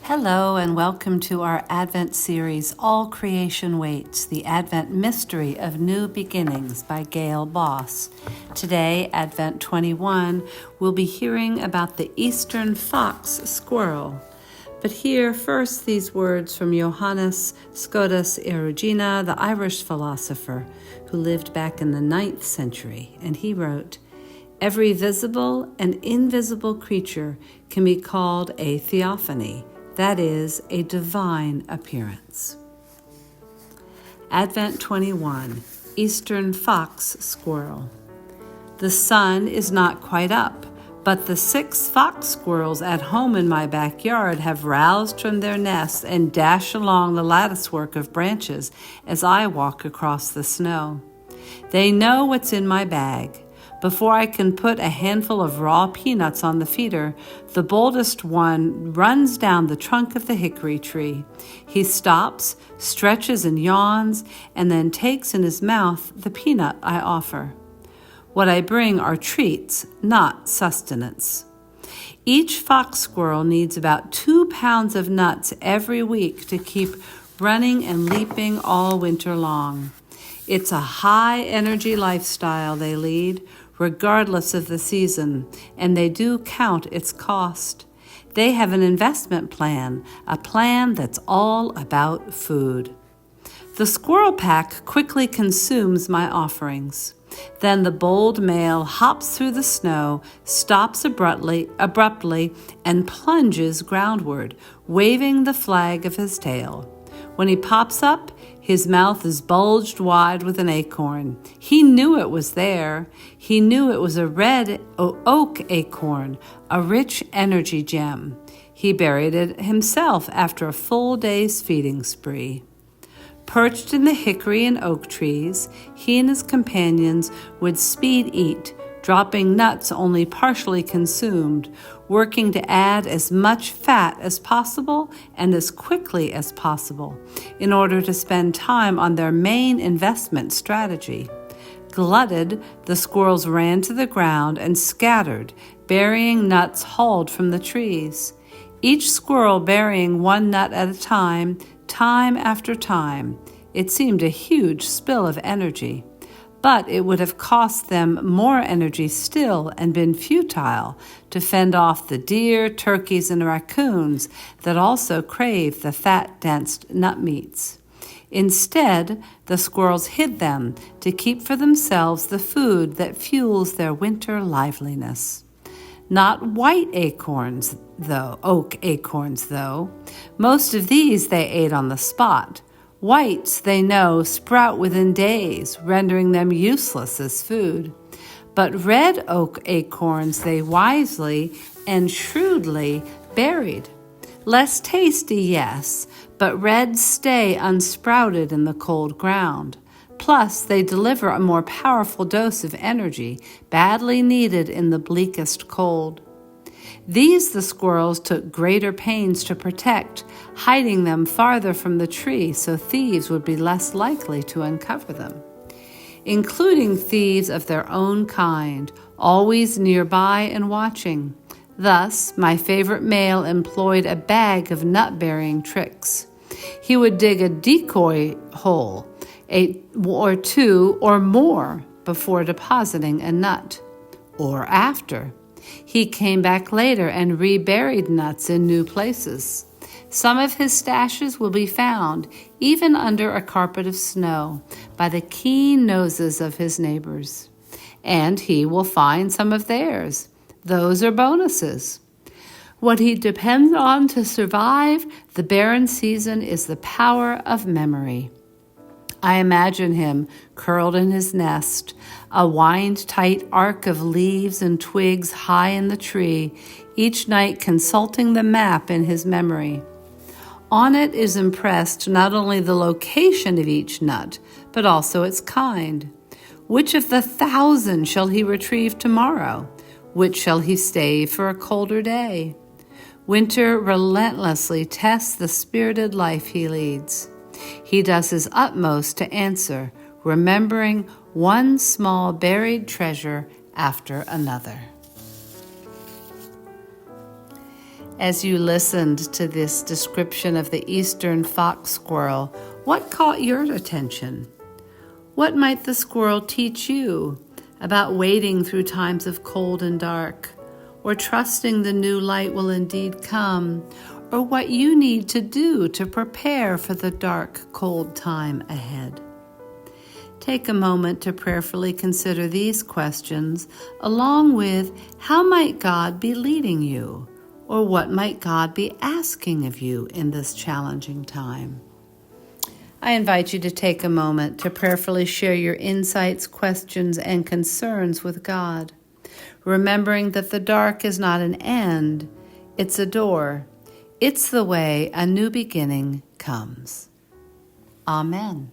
Hello and welcome to our Advent series, All Creation Waits, the Advent Mystery of New Beginnings by Gayle. Today, Advent 21, we'll be hearing about the Eastern Fox Squirrel. But hear first these words from Johannes Scotus Erugena, the Irish philosopher who lived back in the 9th century, and he wrote, "Every visible and invisible creature can be called a theophany, that is, a divine appearance." Advent 21, Eastern Fox Squirrel. The sun is not quite up, but the 6 fox squirrels at home in my backyard have roused from their nests and dash along the latticework of branches as I walk across the snow. They know what's in my bag. Before I can put a handful of raw peanuts on the feeder, the boldest one runs down the trunk of the hickory tree. He stops, stretches and yawns, and then takes in his mouth the peanut I offer. What I bring are treats, not sustenance. Each fox squirrel needs about 2 pounds of nuts every week to keep running and leaping all winter long. It's a high-energy lifestyle they lead, regardless of the season, and they do count its cost. They have an investment plan, a plan that's all about food. The squirrel pack quickly consumes my offerings. Then the bold male hops through the snow, stops abruptly, and plunges groundward, waving the flag of his tail. When he pops up, his mouth is bulged wide with an acorn. He knew it was there. He knew it was a red oak acorn, a rich energy gem. He buried it himself after a full day's feeding spree. Perched in the hickory and oak trees, he and his companions would speed eat, dropping nuts only partially consumed, working to add as much fat as possible and as quickly as possible in order to spend time on their main investment strategy. Glutted, the squirrels ran to the ground and scattered, burying nuts hauled from the trees. Each squirrel burying one nut at a time after time. It seemed a huge spill of energy. But it would have cost them more energy still and been futile to fend off the deer, turkeys, and raccoons that also crave the fat-dense nut meats. Instead, the squirrels hid them to keep for themselves the food that fuels their winter liveliness. Not white acorns, oak acorns, though. Most of these they ate on the spot. Whites, they know, sprout within days, rendering them useless as food. But red oak acorns they wisely and shrewdly buried. Less tasty, yes, but red stay unsprouted in the cold ground. Plus, they deliver a more powerful dose of energy, badly needed in the bleakest cold. These the squirrels took greater pains to protect, hiding them farther from the tree so thieves would be less likely to uncover them, including thieves of their own kind, always nearby and watching. Thus, my favorite male employed a bag of nut-bearing tricks. He would dig a decoy hole, or 2 or more, before depositing a nut, or after. He came back later and reburied nuts in new places. Some of his stashes will be found even under a carpet of snow by the keen noses of his neighbors. And he will find some of theirs. Those are bonuses. What he depends on to survive the barren season is the power of memory. I imagine him curled in his nest, a wind-tight arc of leaves and twigs high in the tree, each night consulting the map in his memory. On it is impressed not only the location of each nut, but also its kind. Which of the 1,000 shall he retrieve tomorrow? Which shall he save for a colder day? Winter relentlessly tests the spirited life he leads. He does his utmost to answer, remembering one small buried treasure after another. As you listened to this description of the eastern fox squirrel, what caught your attention? What might the squirrel teach you about wading through times of cold and dark, or trusting the new light will indeed come, or what you need to do to prepare for the dark, cold time ahead? Take a moment to prayerfully consider these questions, along with how might God be leading you, or what might God be asking of you in this challenging time? I invite you to take a moment to prayerfully share your insights, questions, and concerns with God, remembering that the dark is not an end, it's a door. It's the way a new beginning comes. Amen.